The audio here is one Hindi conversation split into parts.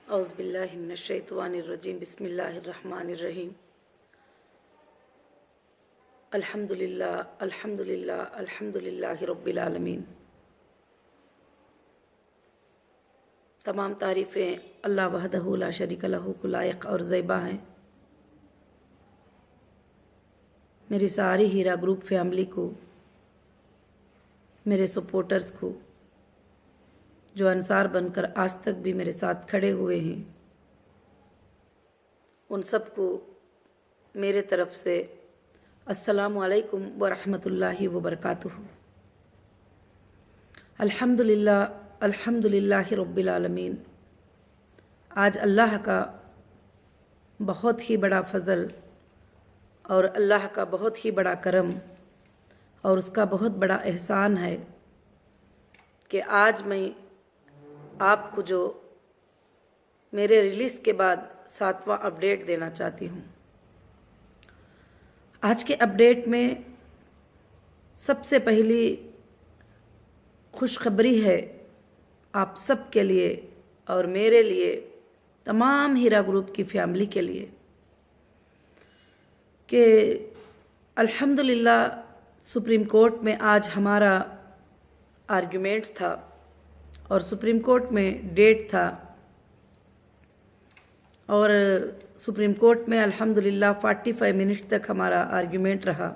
औज़ुबिल्लाहि मिनश्शैतानिर्रजीम बिस्मिल्लाहिर्रहमानिर्रहीम। अल्हम्दुलिल्लाह अल्हम्दुलिल्लाह अल्हम्दुलिल्लाहि रब्बिल आलमीन। तमाम तारीफ़ें अल्लाह वहदहू ला शरीक लहू को लायक और ज़ैबा हैं। मेरी सारी हीरा ग्रुप फैमिली को, मेरे सपोर्टर्स को, जो अंसार बनकर आज तक भी मेरे साथ खड़े हुए हैं, उन सबको मेरे तरफ से अस्सलामु अलैकुम व रहमतुल्लाहि व बरकातुहू। अल्हम्दुलिल्लाह अल्हम्दुलिल्लाहि रब्बिल आलमीन। आज अल्लाह का बहुत ही बड़ा फ़ज़ल और अल्लाह का बहुत ही बड़ा करम और उसका बहुत बड़ा एहसान है कि आज मैं आपको जो मेरे रिलीज़ के बाद 7वां अपडेट देना चाहती हूँ। आज के अपडेट में सबसे पहली खुशखबरी है आप सब के लिए और मेरे लिए, तमाम हीरा ग्रुप की फैमिली के लिए, कि अल्हम्दुलिल्लाह सुप्रीम कोर्ट में आज हमारा आर्ग्यूमेंट्स था और सुप्रीम कोर्ट में डेट था और सुप्रीम कोर्ट में अल्हम्दुलिल्लाह 45 मिनट तक हमारा आर्ग्यूमेंट रहा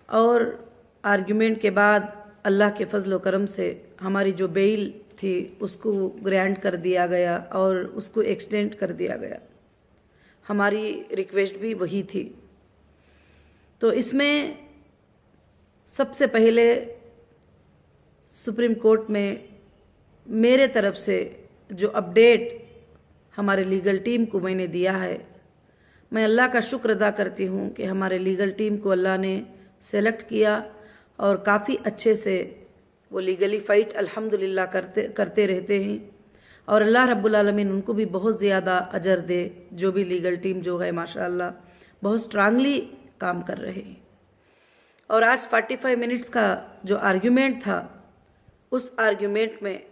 और आर्ग्यूमेंट के बाद अल्लाह के फजल व करम से हमारी जो बेल थी उसको ग्रांट कर दिया गया और उसको एक्सटेंड कर दिया गया। हमारी रिक्वेस्ट भी वही थी। तो इसमें सबसे पहले सुप्रीम कोर्ट में मेरे तरफ से जो अपडेट हमारे लीगल टीम को मैंने दिया है, मैं अल्लाह का शुक्र अदा करती हूँ कि हमारे लीगल टीम को अल्लाह ने सेलेक्ट किया और काफ़ी अच्छे से वो लीगली फ़ाइट अल्हम्दुलिल्लाह करते रहते हैं और अल्लाह रब्बुल आलमीन उनको भी बहुत ज़्यादा अजर दे। जो भी लीगल टीम जो है माशाअल्लाह बहुत स्ट्रांगली काम कर रहे हैं। और आज 45 मिनट्स का जो आर्ग्यूमेंट था, उस आर्ग्यूमेंट में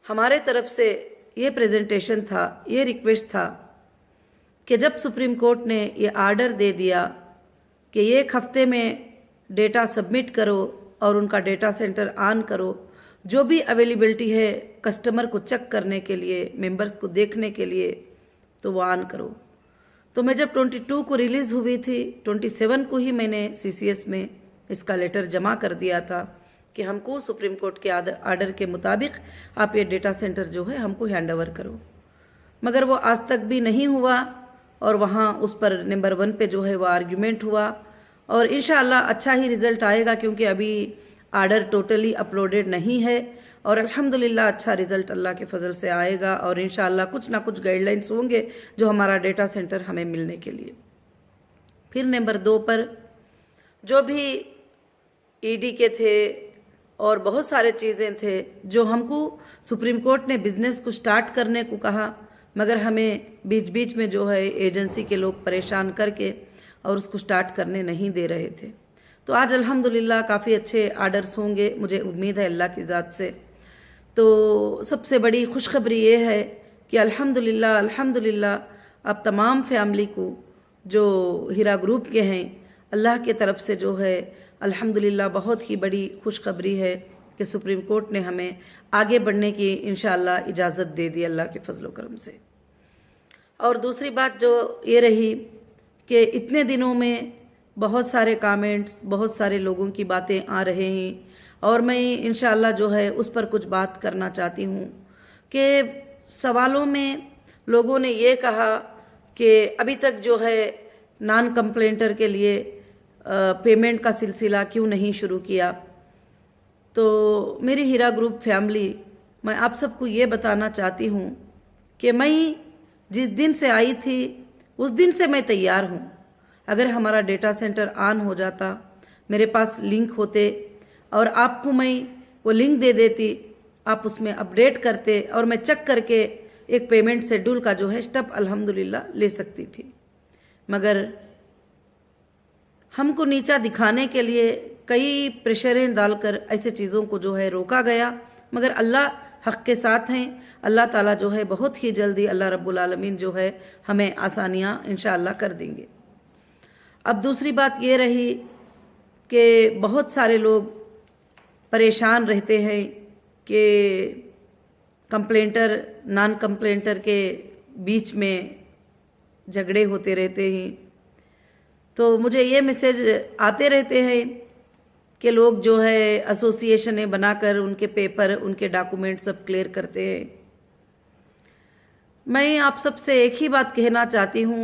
हमारे तरफ से ये प्रेजेंटेशन था, ये रिक्वेस्ट था कि जब सुप्रीम कोर्ट ने ये आर्डर दे दिया कि एक हफ्ते में डेटा सबमिट करो और उनका डेटा सेंटर ऑन करो, जो भी अवेलेबिलिटी है कस्टमर को चेक करने के लिए, मेंबर्स को देखने के लिए, तो वो ऑन करो। तो मैं जब 22 को रिलीज़ हुई थी, 27 को ही मैंने सीसीएस में इसका लेटर जमा कर दिया था कि हमको सुप्रीम कोर्ट के आर्डर के मुताबिक आप ये डेटा सेंटर जो है हमको हैंड ओवर करो। मगर वो आज तक भी नहीं हुआ और वहाँ उस पर नंबर 1 पे जो है वो आर्ग्यूमेंट हुआ और इंशाअल्लाह अच्छा ही रिज़ल्ट आएगा, क्योंकि अभी आर्डर टोटली अपलोडेड नहीं है और अल्हम्दुलिल्लाह अच्छा रिज़ल्ट अल्लाह के फजल से आएगा और इंशाअल्लाह कुछ ना कुछ गाइडलाइंस होंगे जो हमारा डेटा सेंटर हमें मिलने के लिए। फिर नंबर 2 पर जो भी ईडी के थे और बहुत सारे चीज़ें थे जो हमको सुप्रीम कोर्ट ने बिज़नेस को स्टार्ट करने को कहा, मगर हमें बीच बीच में जो है एजेंसी के लोग परेशान करके और उसको स्टार्ट करने नहीं दे रहे थे। तो आज अल्हम्दुलिल्लाह काफ़ी अच्छे आर्डर्स होंगे, मुझे उम्मीद है अल्लाह की ज़ात से। तो सबसे बड़ी खुशखबरी ये है कि अल्हम्दुलिल्लाह अल्हम्दुलिल्लाह अब तमाम फैमिली को जो हीरा ग्रुप के हैं, अल्लाह के तरफ से जो है अल्हम्दुलिल्लाह बहुत ही बड़ी खुशखबरी है कि सुप्रीम कोर्ट ने हमें आगे बढ़ने की इंशाअल्लाह इजाज़त दे दी अल्लाह के फजल व करम से। और दूसरी बात जो ये रही कि इतने दिनों में बहुत सारे कमेंट्स, बहुत सारे लोगों की बातें आ रहे हैं और मैं इंशाअल्लाह जो है उस पर कुछ बात करना चाहती हूँ कि सवालों में लोगों ने ये कहा कि अभी तक जो है नॉन कंप्लेंटर के लिए पेमेंट का सिलसिला क्यों नहीं शुरू किया। तो मेरी हीरा ग्रुप फैमिली, मैं आप सबको ये बताना चाहती हूँ कि मैं जिस दिन से आई थी उस दिन से मैं तैयार हूँ। अगर हमारा डेटा सेंटर ऑन हो जाता, मेरे पास लिंक होते और आपको मैं वो लिंक दे देती, आप उसमें अपडेट करते और मैं चेक करके एक पेमेंट शेड्यूल का जो है स्टेप अल्हम्दुलिल्लाह ले सकती थी। मगर हमको नीचा दिखाने के लिए कई प्रेशरें डालकर ऐसे चीज़ों को जो है रोका गया मगर अल्लाह हक़ के साथ हैं। अल्लाह ताला जो है बहुत ही जल्दी अल्लाह रब्बुल आलमीन जो है हमें आसानियाँ इंशाअल्लाह कर देंगे। अब दूसरी बात ये रही कि बहुत सारे लोग परेशान रहते हैं कि कंप्लेंटर नॉन कंप्लेंटर के बीच में झगड़े होते रहते हैं। तो मुझे ये मैसेज आते रहते हैं कि लोग जो है एसोसिएशनें बनाकर उनके पेपर उनके डॉक्यूमेंट सब क्लियर करते हैं। मैं आप सबसे एक ही बात कहना चाहती हूँ,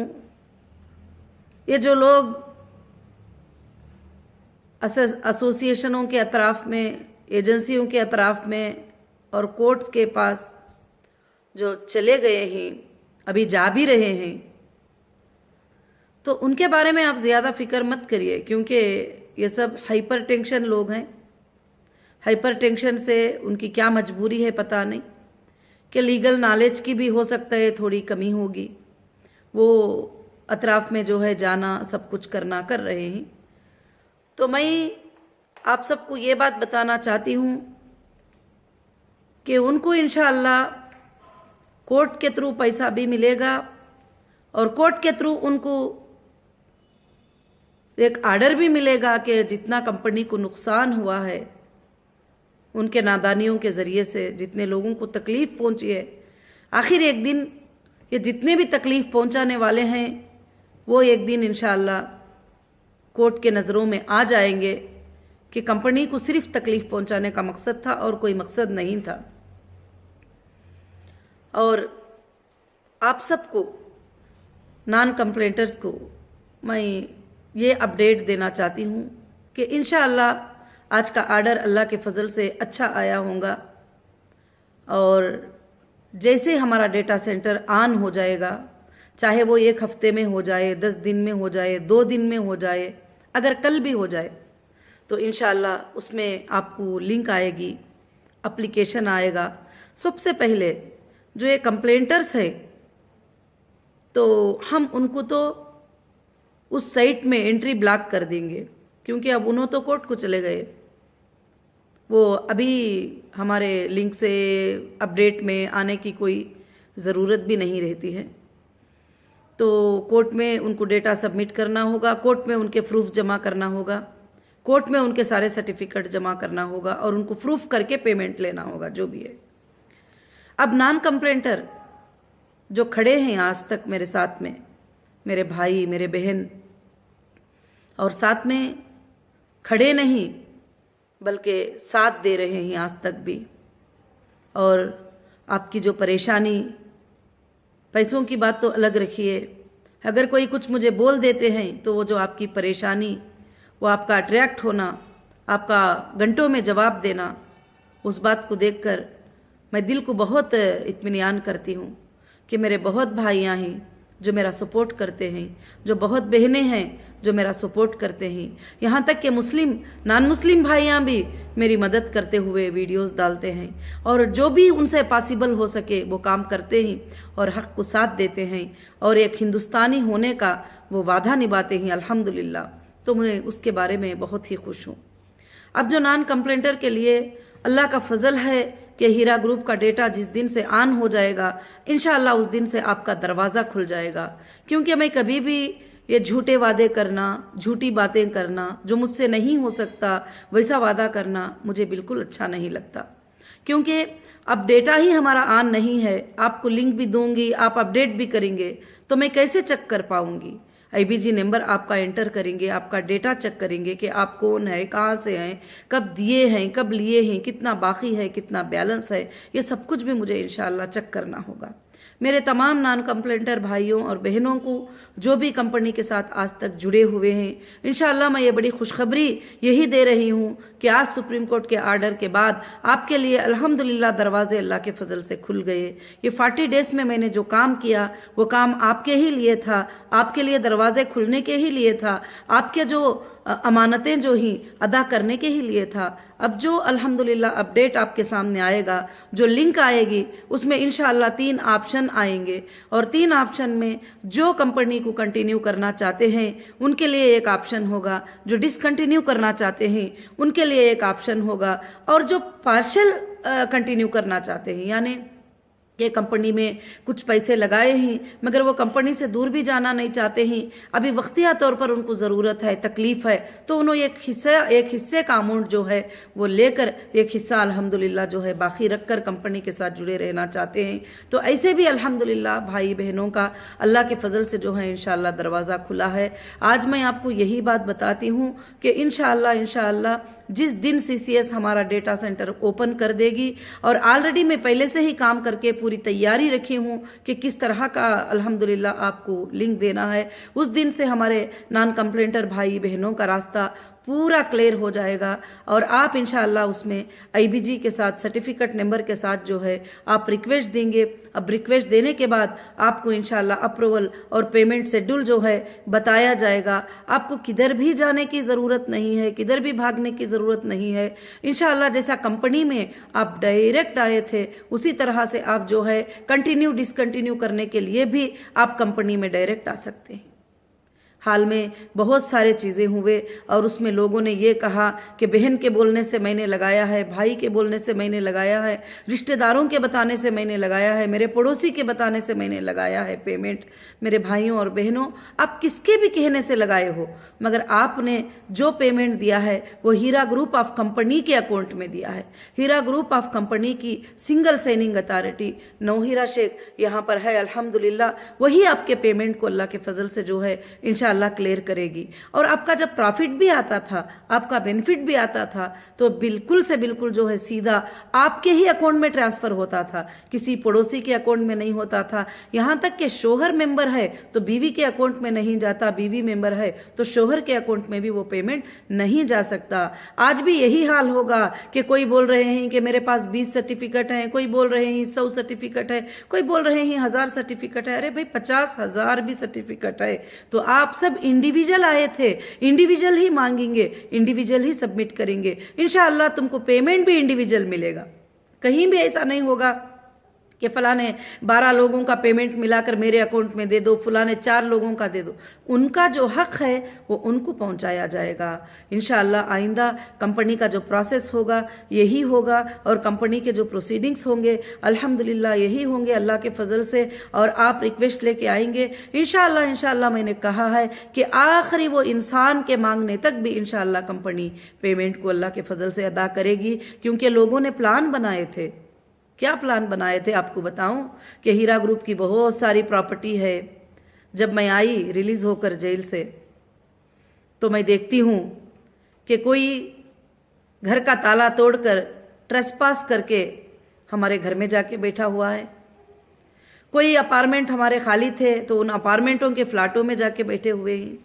ये जो लोग एसोसिएशनों के अतराफ़ में, एजेंसियों के अतराफ़ में और कोर्ट्स के पास जो चले गए हैं, अभी जा भी रहे हैं, तो उनके बारे में आप ज़्यादा फिक्र मत करिए, क्योंकि ये सब हाइपर टेंशन लोग हैं। हाइपर टेंशन से उनकी क्या मजबूरी है पता नहीं, कि लीगल नॉलेज की भी हो सकता है थोड़ी कमी होगी। वो अतराफ़ में जो है जाना सब कुछ करना कर रहे हैं। तो मैं आप सबको ये बात बताना चाहती हूँ कि उनको इंशाअल्लाह कोर्ट के थ्रू पैसा भी मिलेगा और कोर्ट के थ्रू उनको एक आर्डर भी मिलेगा कि जितना कंपनी को नुकसान हुआ है उनके नादानियों के ज़रिए से, जितने लोगों को तकलीफ़ पहुंची है, आखिर एक दिन ये जितने भी तकलीफ़ पहुंचाने वाले हैं वो एक दिन इंशाअल्लाह कोर्ट के नज़रों में आ जाएंगे कि कंपनी को सिर्फ तकलीफ़ पहुंचाने का मकसद था और कोई मकसद नहीं था। और आप सबको नॉन कंप्लेंटर्स को मैं ये अपडेट देना चाहती हूँ कि इंशाअल्लाह आज का आर्डर अल्लाह के फजल से अच्छा आया होगा और जैसे हमारा डेटा सेंटर ऑन हो जाएगा, चाहे वो 1 हफ्ते में हो जाए, 10 दिन में हो जाए, 2 दिन में हो जाए, अगर कल भी हो जाए, तो इंशाअल्लाह उसमें आपको लिंक आएगी, एप्लीकेशन आएगा। सबसे पहले जो ये कंप्लेंटर्स है तो हम उनको तो उस साइट में एंट्री ब्लॉक कर देंगे, क्योंकि अब उन्होंने तो कोर्ट को चले गए, वो अभी हमारे लिंक से अपडेट में आने की कोई ज़रूरत भी नहीं रहती है। तो कोर्ट में उनको डेटा सबमिट करना होगा, कोर्ट में उनके प्रूफ जमा करना होगा, कोर्ट में उनके सारे सर्टिफिकेट जमा करना होगा और उनको प्रूफ करके पेमेंट लेना होगा, जो भी है। अब नॉन कंप्लेंटर जो खड़े हैं आज तक मेरे साथ में, मेरे भाई, मेरे बहन, और साथ में खड़े नहीं बल्कि साथ दे रहे हैं आज तक भी, और आपकी जो परेशानी, पैसों की बात तो अलग रखिए, अगर कोई कुछ मुझे बोल देते हैं तो वो जो आपकी परेशानी, वो आपका अट्रैक्ट होना, आपका घंटों में जवाब देना, उस बात को देखकर मैं दिल को बहुत इत्मीनान करती हूँ कि मेरे बहुत भाइयाँ हैं जो मेरा सपोर्ट करते हैं, जो बहुत बहनें हैं जो मेरा सपोर्ट करते हैं, यहाँ तक कि मुस्लिम नॉन मुस्लिम भाइयाँ भी मेरी मदद करते हुए वीडियोस डालते हैं, और जो भी उनसे पॉसिबल हो सके वो काम करते हैं और हक़ को साथ देते हैं और एक हिंदुस्तानी होने का वो वादा निभाते हैं, अल्हम्दुलिल्लाह। तो मैं उसके बारे में बहुत ही खुश हूँ। अब जो नॉन कंप्लेंटर के लिए अल्लाह का फजल है कि हीरा ग्रुप का डेटा जिस दिन से ऑन हो जाएगा, इंशाअल्लाह उस दिन से आपका दरवाज़ा खुल जाएगा, क्योंकि मैं कभी भी ये झूठे वादे करना, झूठी बातें करना, जो मुझसे नहीं हो सकता वैसा वादा करना मुझे बिल्कुल अच्छा नहीं लगता, क्योंकि अब डेटा ही हमारा ऑन नहीं है। आपको लिंक भी दूंगी, आप अपडेट भी करेंगे, तो मैं कैसे चेक कर पाऊंगी? IBG नंबर आपका एंटर करेंगे, आपका डेटा चेक करेंगे कि आप कौन है, कहाँ से हैं, कब दिए हैं, कब लिए हैं, कितना बाकी है, कितना बैलेंस है, ये सब कुछ भी मुझे इंशाअल्लाह चेक करना होगा। मेरे तमाम नॉन कंप्लेंटर भाइयों और बहनों को जो भी कंपनी के साथ आज तक जुड़े हुए हैं, इंशाअल्लाह मैं ये बड़ी खुशखबरी यही दे रही हूँ कि आज सुप्रीम कोर्ट के आर्डर के बाद आपके लिए अल्हम्दुलिल्लाह दरवाजे अल्लाह के फजल से खुल गए। ये 40 डेज़ में मैंने जो काम किया वो काम आपके ही लिए था, आपके लिए दरवाजे खुलने के ही लिए था, आपके जो अमानतें जो ही अदा करने के ही लिए था। अब जो अल्हम्दुलिल्लाह अपडेट आपके सामने आएगा, जो लिंक आएगी, उसमें इंशाअल्लाह 3 ऑप्शन आएंगे, और 3 ऑप्शन में जो कंपनी को कंटिन्यू करना चाहते हैं उनके लिए एक ऑप्शन होगा, जो डिसकंटिन्यू करना चाहते हैं उनके लिए एक ऑप्शन होगा, और जो पार्शल कंटिन्यू करना चाहते हैं, यानी ये कंपनी में कुछ पैसे लगाए हैं मगर वो कंपनी से दूर भी जाना नहीं चाहते हैं, अभी वक्तिया तौर पर उनको ज़रूरत है, तकलीफ़ है, तो उन्होंने एक हिस्से का अमाउंट जो है वो लेकर एक हिस्सा अल्हम्दुलिल्लाह जो है बाकी रखकर कंपनी के साथ जुड़े रहना चाहते हैं। तो ऐसे भी अल्हम्दुलिल्लाह भाई बहनों का अल्लाह के फजल से जो है इंशाअल्लाह दरवाज़ा खुला है। आज मैं आपको यही बात बताती हूँ कि इंशाअल्लाह जिस दिन CCS हमारा डेटा सेंटर ओपन कर देगी, और ऑलरेडी मैं पहले से ही काम करके पूरी तैयारी रखी हूँ कि किस तरह का अल्हम्दुलिल्लाह आपको लिंक देना है, उस दिन से हमारे नॉन कंप्लेंटर भाई बहनों का रास्ता पूरा क्लियर हो जाएगा और आप इंशाअल्लाह उसमें IBG के साथ सर्टिफिकेट नंबर के साथ जो है आप रिक्वेस्ट देंगे। अब रिक्वेस्ट देने के बाद आपको इंशाअल्लाह अप्रूवल और पेमेंट शेड्यूल जो है बताया जाएगा। आपको किधर भी जाने की ज़रूरत नहीं है, किधर भी भागने की ज़रूरत नहीं है। इंशाअल्लाह जैसा कंपनी में आप डायरेक्ट आए थे उसी तरह से आप जो है कंटिन्यू डिसकंटिन्यू करने के लिए भी आप कंपनी में डायरेक्ट आ सकते हैं। हाल में बहुत सारे चीज़ें हुए और उसमें लोगों ने ये कहा कि बहन के बोलने से मैंने लगाया है, भाई के बोलने से मैंने लगाया है, रिश्तेदारों के बताने से मैंने लगाया है, मेरे पड़ोसी के बताने से मैंने लगाया है पेमेंट। मेरे भाइयों और बहनों, आप किसके भी कहने से लगाए हो, मगर आपने जो पेमेंट दिया है वो हीरा ग्रुप ऑफ कंपनी के अकाउंट में दिया है। हीरा ग्रुप ऑफ कंपनी की सिंगल साइनिंग अथॉरिटी नौहीरा शेख यहाँ पर है, अल्हम्दुलिल्लाह वही आपके पेमेंट को अल्लाह के फजल से जो है इंशाअल्लाह क्लियर करेगी। और आपका जब प्रॉफिट भी आता था, आपका बेनिफिट भी आता था, तो बिल्कुल से बिल्कुल जो है सीधा आपके ही अकाउंट में ट्रांसफर होता था, किसी पड़ोसी के अकाउंट में नहीं होता था। यहाँ तक कि शोहर मेंबर है तो बीवी के अकाउंट में नहीं जाता, बीवी मेंबर है तो शोहर के अकाउंट में भी वो पेमेंट नहीं जा सकता। आज भी यही हाल होगा कि कोई बोल रहे हैं कि मेरे पास 20 सर्टिफिकेट हैं, कोई बोल रहे हैं 100 सर्टिफिकेट है, कोई बोल रहे हैं 1000 सर्टिफिकेट है। अरे भाई 50,000 भी सर्टिफिकेट है तो आप सब इंडिविजुअल आए थे, इंडिविजुअल ही मांगेंगे, इंडिविजुअल ही सबमिट करेंगे, इंशाअल्लाह तुमको पेमेंट भी इंडिविजुअल मिलेगा। कहीं भी ऐसा नहीं होगा कि फलाने 12 लोगों का पेमेंट मिलाकर मेरे अकाउंट में दे दो, फलाने 4 लोगों का दे दो। उनका जो हक है वो उनको पहुंचाया जाएगा। इंशाअल्लाह आइंदा कंपनी का जो प्रोसेस होगा यही होगा और कंपनी के जो प्रोसीडिंग्स होंगे अल्हम्दुलिल्लाह यही होंगे अल्लाह के फजल से। और आप रिक्वेस्ट लेके आएंगे इंशाअल्लाह मैंने कहा है कि आखिरी वो इंसान के मांगने तक भी इंशाअल्लाह कंपनी पेमेंट को अल्लाह के फजल से अदा करेगी, क्योंकि लोगों ने प्लान बनाए थे। क्या प्लान बनाए थे आपको बताऊं कि हीरा ग्रुप की बहुत सारी प्रॉपर्टी है। जब मैं आई रिलीज होकर जेल से तो मैं देखती हूं कि कोई घर का ताला तोड़कर ट्रेसपास करके हमारे घर में जाके बैठा हुआ है। कोई अपार्टमेंट हमारे खाली थे तो उन अपार्टमेंटों के फ्लैटों में जाके बैठे हुए हैं।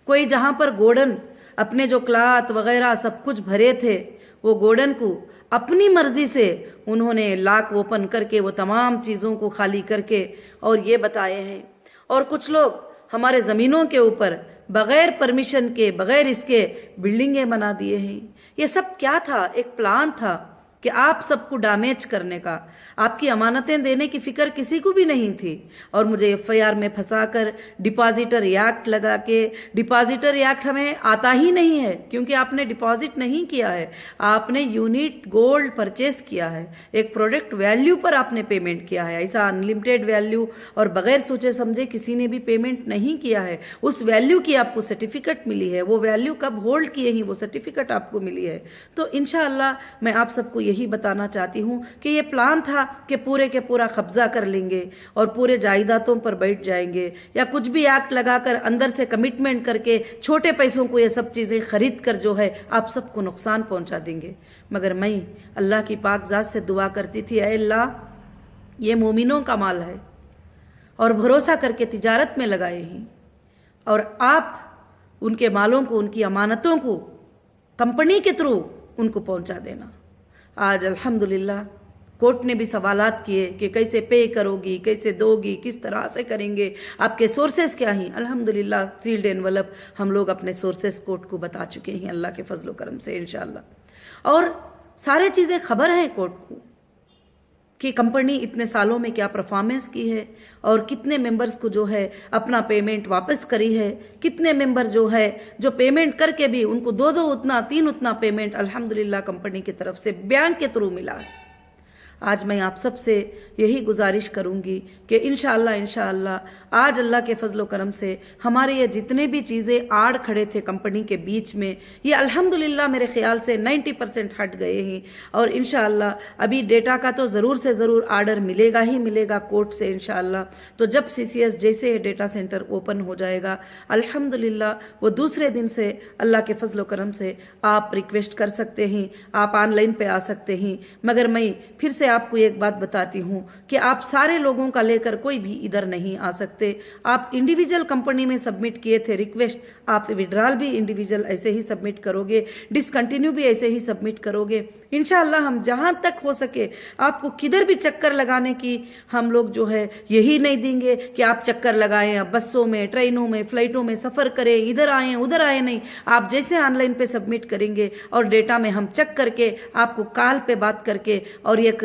कोई जहां पर गोडन अपने जो क्लाथ वगैरह सब कुछ भरे थे वो गोडन को अपनी मर्जी से उन्होंने लॉक ओपन करके वो तमाम चीज़ों को खाली करके और ये बताए हैं। और कुछ लोग हमारे ज़मीनों के ऊपर बग़ैर परमिशन के, बग़ैर इसके बिल्डिंगें बना दिए हैं। ये सब क्या था? एक प्लान था कि आप सबको डैमेज करने का। आपकी अमानतें देने की फिक्र किसी को भी नहीं थी। और मुझे FIR में फंसाकर डिपॉजिटर एक्ट लगा के, डिपॉजिटर एक्ट हमें आता ही नहीं है क्योंकि आपने डिपॉजिट नहीं किया है, आपने यूनिट गोल्ड परचेस किया है, एक प्रोडक्ट वैल्यू पर आपने पेमेंट किया है। ऐसा अनलिमिटेड वैल्यू और बगैर सोचे समझे किसी ने भी पेमेंट नहीं किया है। उस वैल्यू की आपको सर्टिफिकेट मिली है, वो वैल्यू कब होल्ड किए ही वो सर्टिफिकेट आपको मिली है। तो इंशाअल्लाह मैं आप सबको यही बताना चाहती हूँ कि ये प्लान था कि पूरे के पूरा कब्जा कर लेंगे और पूरे जायदादों पर बैठ जाएंगे, या कुछ भी एक्ट लगाकर अंदर से कमिटमेंट करके छोटे पैसों को ये सब चीज़ें खरीद कर जो है आप सबको नुकसान पहुंचा देंगे। मगर मैं अल्लाह की पाक ज़ात से दुआ करती थी, ऐ अल्लाह ये मोमिनों का माल है और भरोसा करके तिजारत में लगाए ही, और आप उनके मालों को, उनकी अमानतों को कंपनी के थ्रू उनको पहुंचा देना। आज अल्हम्दुलिल्लाह कोर्ट ने भी सवालात किए कि कैसे पे करोगी, कैसे दोगी, किस तरह से करेंगे, आपके सोर्सेस क्या हैं। अल्हम्दुलिल्लाह सील्ड एनवलप हम लोग अपने सोर्सेस कोर्ट को बता चुके हैं अल्लाह के फजलो करम से इंशाअल्लाह। और सारे चीज़ें खबर हैं कोर्ट को कि कंपनी इतने सालों में क्या परफॉर्मेंस की है और कितने मेंबर्स को जो है अपना पेमेंट वापस करी है, कितने मेंबर जो है जो पेमेंट करके भी उनको 2 उतना 3 उतना पेमेंट अल्हम्दुलिल्लाह कंपनी की तरफ से बैंक के थ्रू मिला है। आज मैं आप सबसे यही गुजारिश करूंगी कि इंशाअल्लाह आज अल्लाह के फजलो करम से हमारे ये जितने भी चीज़ें आड़ खड़े थे कंपनी के बीच में, ये अल्हम्दुलिल्लाह मेरे ख्याल से 90% हट गए हैं। और इंशाअल्लाह अभी डेटा का तो ज़रूर से ज़रूर आर्डर मिलेगा ही मिलेगा कोर्ट से इंशाअल्लाह। तो जब CCS जैसे डेटा सेंटर ओपन हो जाएगा अल्हम्दुलिल्लाह वो दूसरे दिन से अल्लाह के फजलो करम से आप रिक्वेस्ट कर सकते हैं, आप ऑनलाइन पे आ सकते हैं। मगर मैं फिर से आपको एक बात बताती हूँ कि आप सारे लोगों का लेकर कोई भी इधर नहीं आ सकते। आप इंडिविजुअल कंपनी में सबमिट किए थे रिक्वेस्ट, आप विड्रॉल भी इंडिविजुअल ऐसे ही सबमिट करोगे, डिसकंटिन्यू भी ऐसे ही सबमिट करोगे। इंशाअल्लाह हम जहाँ तक हो सके आपको किधर भी चक्कर लगाने की हम लोग जो है यही नहीं देंगे कि आप चक्कर लगाएं, आप बसों में, ट्रेनों में, फ्लाइटों में सफ़र करें, इधर आएँ उधर आए नहीं। आप जैसे ऑनलाइन पे सबमिट करेंगे और डेटा में हम चेक करके आपको कॉल पे बात करके और एक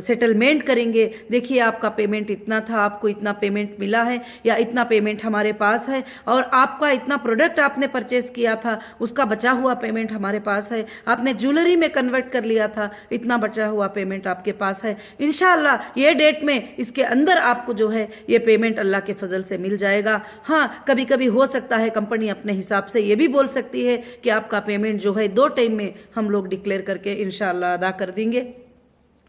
सेटलमेंट करेंगे, देखिए आपका पेमेंट इतना था, आपको इतना पेमेंट मिला है या इतना पेमेंट हमारे पास है, और आपका इतना प्रोडक्ट आपने परचेस किया था उसका बचा हुआ पेमेंट हमारे पास है, आपने ज्वेलरी में कन्वर्ट कर लिया था इतना बचा हुआ पेमेंट आपके पास है। इंशाअल्लाह ये डेट में इसके अंदर आपको जो है ये पेमेंट अल्लाह के फजल से मिल जाएगा। हाँ, कभी कभी हो सकता है कंपनी अपने हिसाब से ये भी बोल सकती है कि आपका पेमेंट जो है 2 टाइम में हम लोग डिक्लेयर करके इंशाअल्लाह अदा कर देंगे।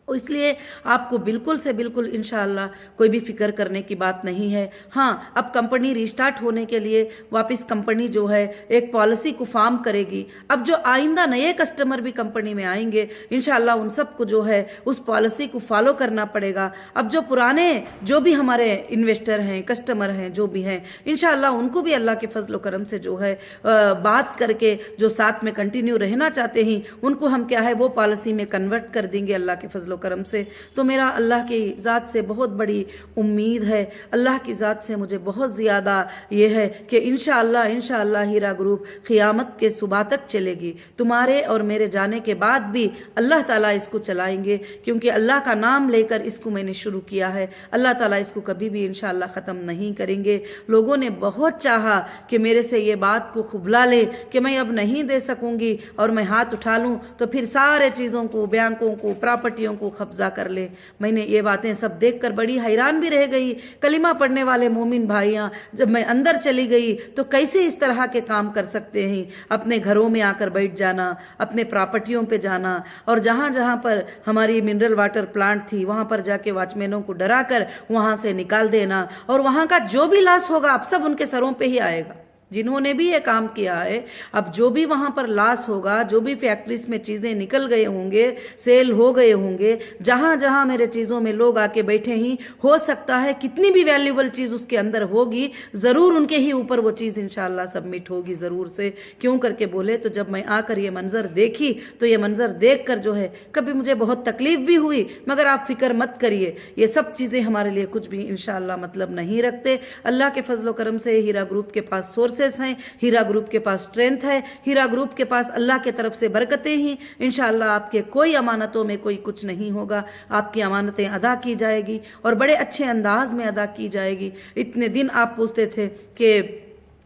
इसलिए आपको बिल्कुल से बिल्कुल इंशाअल्लाह कोई भी फिक्र करने की बात नहीं है। हाँ, अब कंपनी रिस्टार्ट होने के लिए वापस कंपनी जो है एक पॉलिसी को फॉर्म करेगी। अब जो आइंदा नए कस्टमर भी कंपनी में आएंगे इंशाअल्लाह उन सबको जो है उस पॉलिसी को फॉलो करना पड़ेगा। अब जो पुराने जो भी हमारे इन्वेस्टर हैं, कस्टमर हैं, जो भी हैं, इंशाअल्लाह उनको भी अल्लाह के फजल करम से जो है बात करके जो साथ में कंटिन्यू रहना चाहते हैं उनको हम क्या है वो पॉलिसी में कन्वर्ट कर देंगे अल्लाह के फजल करम से। तो मेरा अल्लाह की ज़ात से बहुत बड़ी उम्मीद है, अल्लाह की ज़ात से मुझे बहुत ज़्यादा ये है कि इंशाअल्लाह हीरा ग्रुप क़ियामत के सुबह तक चलेगी। तुम्हारे और मेरे जाने के बाद भी अल्लाह ताला इसको चलाएंगे, क्योंकि अल्लाह का नाम लेकर इसको मैंने शुरू किया है। अल्लाह ताला इसको कभी भी इंशाअल्लाह ख़त्म नहीं करेंगे। लोगों ने बहुत चाहा कि मेरे से ये बात को खुबला ले कि मैं अब नहीं दे सकूंगी और मैं हाथ उठा लूँ तो फिर सारे चीज़ों को, बैंकों को, प्रॉपर्टियों को कब्जा कर ले। मैंने ये बातें सब देखकर बड़ी हैरान भी रह गई। कलिमा पढ़ने वाले मोमिन भाइयां, जब मैं अंदर चली गई तो कैसे इस तरह के काम कर सकते हैं? अपने घरों में आकर बैठ जाना, अपने प्रॉपर्टियों पे जाना, और जहां जहां पर हमारी मिनरल वाटर प्लांट थी वहां पर जाके वॉचमैनों को डरा कर वहां से निकाल देना, और वहां का जो भी लॉस होगा अब सब उनके सरों पे ही आएगा। जिन्होंने भी ये काम किया है, अब जो भी वहां पर लॉस होगा, जो भी फैक्ट्रीज में चीजें निकल गए होंगे, सेल हो गए होंगे, जहां जहां मेरे चीजों में लोग आके बैठे ही, हो सकता है कितनी भी वैल्यूबल चीज उसके अंदर होगी जरूर उनके ही ऊपर वो चीज इंशाअल्लाह सबमिट होगी जरूर से। क्यों करके बोले तो जब मैं आकर ये मंजर देखी तो ये मंजर देख कर जो है कभी मुझे बहुत तकलीफ भी हुई, मगर आप फिक्र मत करिए, ये सब चीजें हमारे लिए कुछ भी इंशाअल्लाह मतलब नहीं रखते। अल्लाह के फजलो करम से हीरा ग्रुप के पास सोर्सेस हैं, हीरा ग्रुप के पास स्ट्रेंथ है, हीरा ग्रुप के पास अल्लाह के तरफ से बरकतें ही। इंशाअल्लाह आपके कोई अमानतों में कोई कुछ नहीं होगा, आपकी अमानतें अदा की जाएगी और बड़े अच्छे अंदाज में अदा की जाएगी। इतने दिन आप पूछते थे कि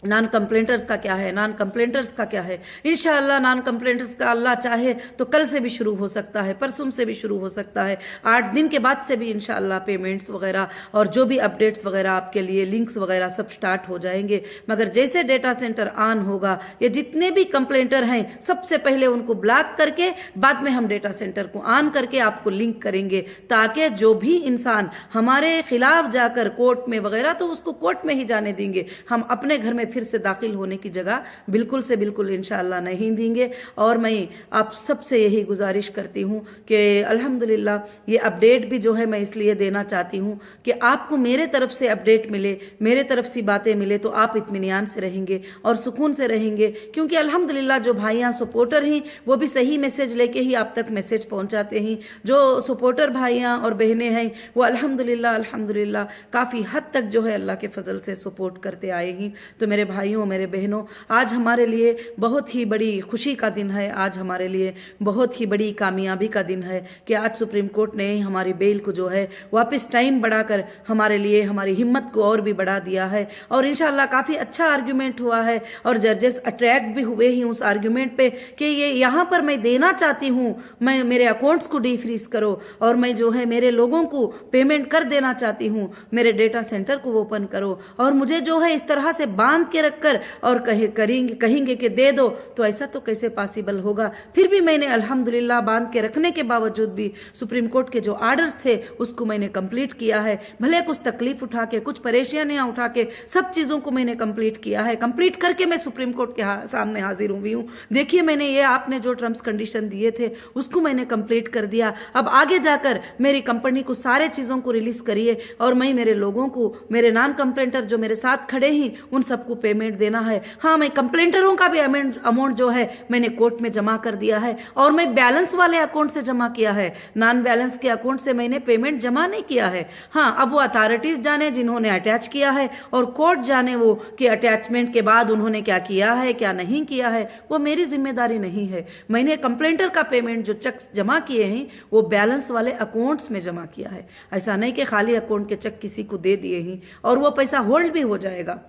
नॉन कंप्लेंटर्स का क्या है, नॉन कंप्लेंटर्स का क्या है। इंशाअल्लाह नॉन कंप्लेंटर्स का अल्लाह चाहे तो कल से भी शुरू हो सकता है, परसों से भी शुरू हो सकता है, 8 दिन के बाद से भी इंशाअल्लाह पेमेंट्स वगैरह और जो भी अपडेट्स वगैरह आपके लिए लिंक्स वगैरह सब स्टार्ट हो जाएंगे। मगर जैसे डेटा सेंटर ऑन होगा, ये जितने भी कंप्लेंटर हैं सबसे पहले उनको ब्लॉक करके बाद में हम डेटा सेंटर को ऑन करके आपको लिंक करेंगे, ताकि जो भी इंसान हमारे खिलाफ जाकर कोर्ट में वगैरह तो उसको कोर्ट में ही जाने देंगे, हम अपने घर में फिर से दाखिल होने की जगह बिल्कुल से बिल्कुल इंशाअल्लाह नहीं देंगे। और मैं आप सबसे यही गुजारिश करती हूँ कि अल्हम्दुलिल्लाह ये अपडेट भी जो है मैं इसलिए देना चाहती हूँ कि आपको मेरे तरफ से अपडेट मिले, मेरे तरफ से बातें मिले तो आप इत्मीनान से रहेंगे और सुकून से रहेंगे, क्योंकि अल्हम्दुलिल्लाह जो भाइयाँ सपोर्टर हैं वो भी सही मैसेज लेके ही आप तक मैसेज पहुँचाते हैं। जो सपोर्टर भाइयाँ और बहनें हैं वो अल्हम्दुलिल्लाह काफ़ी हद तक जो है अल्लाह के फजल से सपोर्ट करते आए हैं। तो मेरे भाइयों, मेरे बहनों, आज हमारे लिए बहुत ही बड़ी खुशी का दिन है, आज हमारे लिए बहुत ही बड़ी कामयाबी का दिन है कि आज सुप्रीम कोर्ट ने हमारी बेल को जो है वापस टाइम बढ़ाकर हमारे लिए हमारी हिम्मत को और भी बढ़ा दिया है। और इंशाल्लाह काफ़ी अच्छा आर्ग्यूमेंट हुआ है और जजेस अट्रैक्ट भी हुए ही उस आर्ग्यूमेंट पे कि ये यहाँ पर मैं देना चाहती हूँ, मैं मेरे अकाउंट्स को डीफ्रीज करो और मैं जो है मेरे लोगों को पेमेंट कर देना चाहती हूँ, मेरे डेटा सेंटर को ओपन करो और मुझे जो है इस तरह से बांध के रखकर और कहेंगे कि दे दो, तो ऐसा तो कैसे पॉसिबल होगा। फिर भी मैंने अल्हम्दुलिल्लाह बांध के रखने के बावजूद भी सुप्रीम कोर्ट के जो आर्डर्स थे उसको मैंने कंप्लीट किया है। भले कुछ तकलीफ उठा के, कुछ परेशानियां उठा के, सब चीज़ों को मैंने कंप्लीट किया है। कंप्लीट करके मैं सुप्रीम कोर्ट के सामने हाजिर हुई हूँ। देखिए, मैंने ये आपने जो टर्म्स कंडीशन दिए थे उसको मैंने कंप्लीट कर दिया। अब आगे जाकर मेरी कंपनी को सारे चीज़ों को रिलीज करिए और मैं मेरे लोगों को, मेरे नॉन कंप्लेंटर जो मेरे साथ खड़े हैं, उन सबको पेमेंट देना है। हाँ, मैं कंप्लेंटरों का भी अमाउंट जो है मैंने कोर्ट में जमा कर दिया है और मैं बैलेंस वाले अकाउंट से जमा किया है, नॉन बैलेंस के अकाउंट से मैंने पेमेंट जमा नहीं किया है। हाँ, अब वो अथॉरिटीज जाने जिन्होंने अटैच किया है और कोर्ट जाने वो कि अटैचमेंट के बाद उन्होंने क्या किया है क्या नहीं किया है, वो मेरी जिम्मेदारी नहीं है। मैंने कंप्लेंटर का पेमेंट जो चेक जमा किए हैं वो बैलेंस वाले अकाउंट्स में जमा किया है। ऐसा नहीं कि खाली अकाउंट के चेक किसी को दे दिए हैं और वो पैसा होल्ड भी हो जाएगा,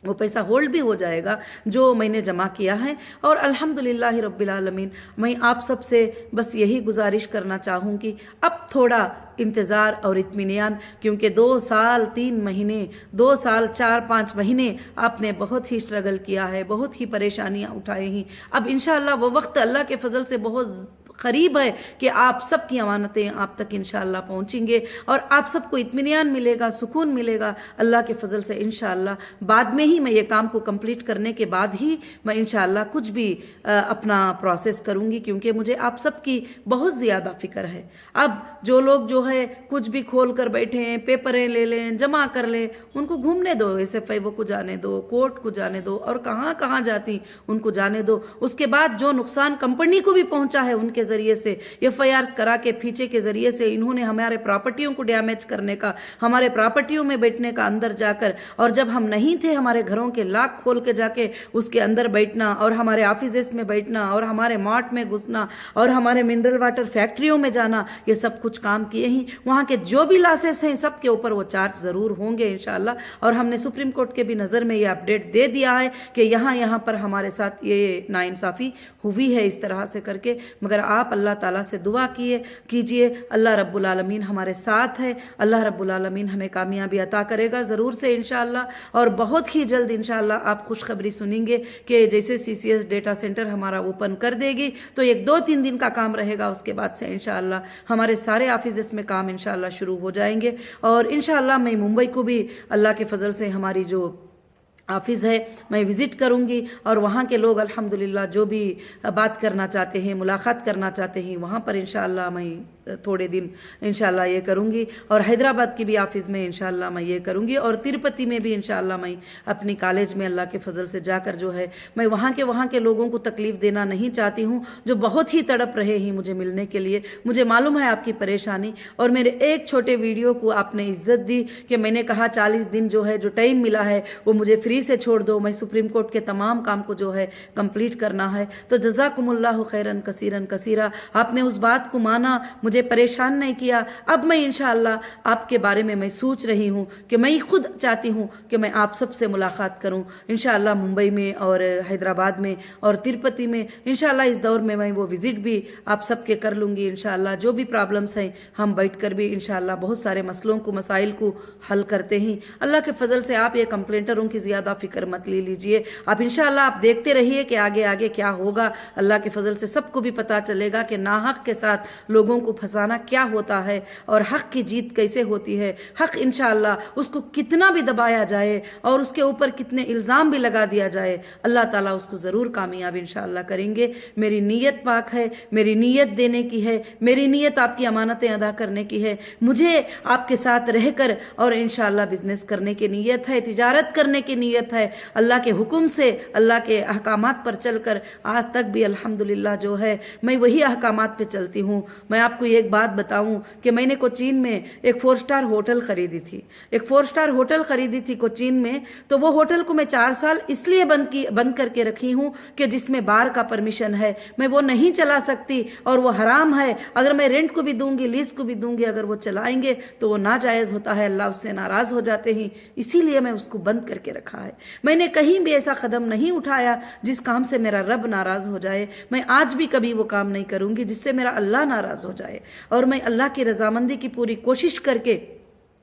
वो पैसा होल्ड भी हो जाएगा जो मैंने जमा किया है। और अल्हम्दुलिल्लाह रब्बिल आलमीन, मैं आप सबसे बस यही गुजारिश करना चाहूँगी, अब थोड़ा इंतज़ार और इत्मीनान, क्योंकि 2 साल 3 महीने, 2 साल 4-5 महीने आपने बहुत ही स्ट्रगल किया है, बहुत ही परेशानियाँ उठाई हैं। अब इंशाअल्लाह वो वक्त अल्लाह के फजल से बहुत करीब है कि आप सबकी अमानतें आप तक इंशाअल्लाह पहुंचेंगे और आप सबको इत्मीनान मिलेगा, सुकून मिलेगा अल्लाह के फजल से इंशाअल्लाह। बाद में ही मैं ये काम को कंप्लीट करने के बाद ही मैं इंशाअल्लाह कुछ भी अपना प्रोसेस करूंगी, क्योंकि मुझे आप सबकी बहुत ज़्यादा फिक्र है। अब जो लोग जो है कुछ भी खोल कर बैठे हैं, पेपरें ले लें, जमा कर लें, उनको घूमने दो, SFIO को जाने दो, कोर्ट को जाने दो और कहाँ कहाँ जाती उनको जाने दो। उसके बाद जो नुकसान कंपनी को भी पहुंचा है उनके जरिए से, FIRs करा के फीचे के जरिए से इन्होंने हमारे प्रॉपर्टियों को डैमेज करने का, हमारे प्रॉपर्टियों में बैठने का, अंदर जाकर, और जब हम नहीं थे हमारे घरों के लॉक खोल के जाके उसके अंदर बैठना और हमारे ऑफिस में बैठना और हमारे मार्ट में घुसना और हमारे मिनरल वाटर फैक्ट्रियों में जाना, ये सब कुछ काम किए ही। वहाँ के जो भी लॉसेस हैं सबके ऊपर वो चार्ज ज़रूर होंगे इंशाल्लाह। और हमने सुप्रीम कोर्ट के भी नज़र में ये अपडेट दे दिया है कि यहाँ पर हमारे साथ ये नाइंसाफ़ी हुई है इस तरह से करके। मगर आप अल्लाह ताला से दुआ कीजिए, अल्लाह रब्बुल आलमीन हमारे साथ है, अल्लाह रब्बुल आलमीन हमें कामयाबी अता करेगा ज़रूर से इंशाअल्लाह। और बहुत ही जल्द इंशाअल्लाह आप खुशखबरी सुनेंगे कि जैसे CCS डेटा सेंटर हमारा ओपन कर देगी तो 1-2-3 दिन का काम रहेगा, उसके बाद से इंशाअल्लाह हमारे सारे ऑफिस में काम इंशाअल्लाह शुरू हो जाएंगे। और इंशाअल्लाह मैं मुंबई को भी अल्लाह के फजल से हमारी जो ऑफिस है मैं विज़िट करूंगी और वहाँ के लोग अल्हम्दुलिल्लाह जो भी बात करना चाहते हैं, मुलाकात करना चाहते हैं, वहाँ पर इंशाअल्लाह मैं थोड़े दिन इंशाअल्लाह ये करूंगी। और हैदराबाद की भी ऑफिस में इंशाअल्लाह मैं ये करूंगी और तिरुपति में भी इंशाअल्लाह मैं अपनी कॉलेज में अल्लाह के फजल से जाकर जो है मैं वहाँ के लोगों को तकलीफ़ देना नहीं चाहती हूँ, जो बहुत ही तड़प रहे हैं मुझे मिलने के लिए। मुझे मालूम है आपकी परेशानी, और मेरे एक छोटे वीडियो को आपने इज्जत दी कि मैंने कहा 40 दिन जो है जो टाइम मिला है वो मुझे फ्री से छोड़ दो, मैं सुप्रीम कोर्ट के तमाम काम को जो है कंप्लीट करना है। तो जज़ाकुमुल्लाहु खैरन कसीरन कसीरा, आपने उस बात को माना, मुझे परेशान नहीं किया। अब मैं इंशाअल्लाह आपके बारे में मैं सोच रही हूँ कि मैं खुद चाहती हूँ कि मैं आप सबसे मुलाकात करूँ इंशाअल्लाह, मुंबई में और हैदराबाद में और तिरुपति में इंशाअल्लाह। इस दौर में मैं वो विज़िट भी आप सबके कर लूँगी इंशाअल्लाह। जो भी प्रॉब्लम्स हैं हम बैठ कर भी इंशाअल्लाह बहुत सारे मसलों को, मसाइल को हल करते हैं अल्लाह के फजल से। आप ये कंप्लेंटरों की ज़्यादा फिक्र मत ले लीजिए, आप इंशाअल्लाह आप देखते रहिए कि आगे आगे क्या होगा। अल्लाह के फजल से सबको भी पता चलेगा कि नाहक के साथ लोगों को फंसाना क्या होता है और हक की जीत कैसे होती है। हक इंशाअल्लाह उसको कितना भी दबाया जाए और उसके ऊपर कितने इल्ज़ाम भी लगा दिया जाए, अल्लाह ताला उसको ज़रूर कामयाब इंशाअल्लाह करेंगे। मेरी नीयत पाक है, मेरी नीयत देने की है, मेरी नीयत आपकी अमानतें अदा करने की है। मुझे आपके साथ रहकर और इंशाअल्लाह बिजनेस करने की नीयत है, तिजारत करने की नीयत है। अल्लाह के हुक्म से, अल्लाह के अहकामात पर चलकर आज तक भी अल्हम्दुलिल्लाह जो है मैं वही अहकामात पे चलती हूँ। मैं आपको एक बात बताऊं कि मैंने कोचीन में एक 4 स्टार होटल खरीदी थी, एक 4 स्टार होटल खरीदी थी कोचीन में। तो वो होटल को मैं 4 साल इसलिए बंद करके रखी हूं कि जिसमें बार का परमिशन है, मैं वो नहीं चला सकती और वो हराम है। अगर मैं रेंट को भी दूंगी, लीज को भी दूंगी, अगर वो चलाएंगे तो वो नाजायज़ होता है, अल्लाह उससे नाराज़ हो जाते हैं। इसीलिए मैं उसको बंद करके रखा है। मैंने कहीं भी ऐसा कदम नहीं उठाया जिस काम से मेरा रब नाराज़ हो जाए। मैं आज भी कभी वो काम नहीं करूंगी जिससे मेरा अल्लाह नाराज़ हो जाए। और मैं अल्लाह की रजामंदी की पूरी कोशिश करके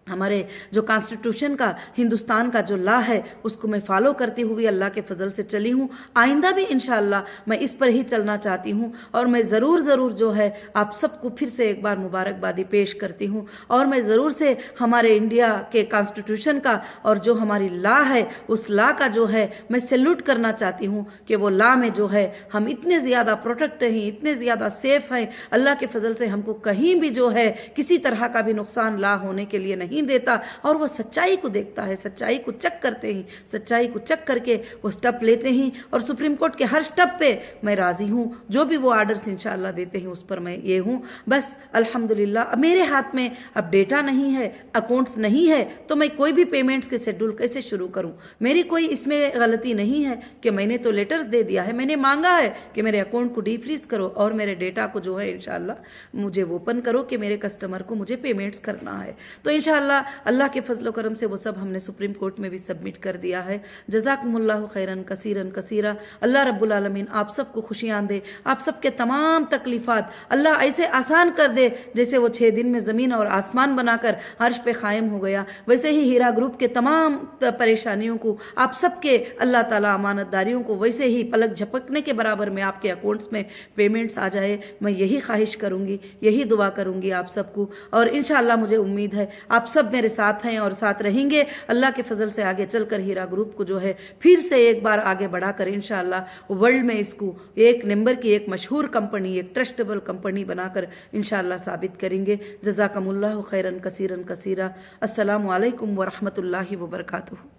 हमारे जो कॉन्स्टिट्यूशन का, हिंदुस्तान का जो लॉ है, उसको मैं फॉलो करती हुई अल्लाह के फजल से चली हूँ। आइंदा भी इंशाअल्लाह मैं इस पर ही चलना चाहती हूँ। और मैं ज़रूर जो है आप सबको फिर से एक बार मुबारकबादी पेश करती हूँ। और मैं ज़रूर से हमारे इंडिया के कॉन्स्टिट्यूशन का और जो हमारी लॉ है, उस लॉ का जो है मैं सैल्यूट करना चाहती हूँ कि वो लॉ में जो है हम इतने ज़्यादा प्रोटेक्ट हैं, इतने ज़्यादा सेफ हैं। अल्लाह के फजल से हमको कहीं भी जो है किसी तरह का भी नुकसान लॉ होने के लिए नहीं देता। और वो सच्चाई को देखता है, सच्चाई को चेक करते हैं, सच्चाई को चेक करके वो स्टेप लेते हैं। और सुप्रीम कोर्ट के हर स्टेप पे मैं राजी हूँ, जो भी वो आर्डर्स इंशाअल्लाह देते हैं उस पर मैं ये हूँ। बस अल्हम्दुलिल्लाह मेरे हाथ में अब डेटा नहीं है, अकाउंट्स नहीं है, तो मैं कोई भी पेमेंट्स के शेड्यूल कैसे शुरू करूँ? मेरी कोई इसमें गलती नहीं है कि मैंने तो लेटर्स दे दिया है, मैंने मांगा है कि मेरे अकाउंट को डीफ्रीज करो और मेरे डेटा को जो है इंशाअल्लाह मुझे ओपन करो कि मेरे कस्टमर को मुझे पेमेंट्स करना है। तो इंशाअल्लाह अल्लाह के फजल करम से वो सब हमने सुप्रीम कोर्ट में भी सबमिट कर दिया है। जज़ाकुमुल्लाहु खैरन कसीरन कसीरा। अल्लाह रब्बुल आलमीन आप सबको खुशियाँ दे, आप सबके तमाम तकलीफ़ात अल्लाह ऐसे आसान कर दे जैसे वो 6 दिन में ज़मीन और आसमान बनाकर अर्श पे कायम हो गया। वैसे ही हीरा ग्रुप के तमाम परेशानियों को आप सबके अल्लाह ताला अमानतदारियों को वैसे ही पलक झपकने के बराबर में आपके अकाउंट्स में पेमेंट्स आ जाए। मैं यही ख्वाहिश करूँगी, यही दुआ करूँगी आप सबको। और इंशाअल्लाह मुझे उम्मीद है आप सब मेरे साथ हैं और साथ रहेंगे। अल्लाह के फजल से आगे चलकर हीरा ग्रुप को जो है फिर से एक बार आगे बढ़ाकर इंशाअल्लाह वर्ल्ड में इसको एक नंबर की, एक मशहूर कंपनी, एक ट्रस्टेबल कंपनी बनाकर इंशाअल्लाह साबित करेंगे। जज़ाकमुल्लाहु खैरन कसीरन कसीरा। अस्सलामु अलैकुम व रहमतुल्लाहि व बरकातुहू।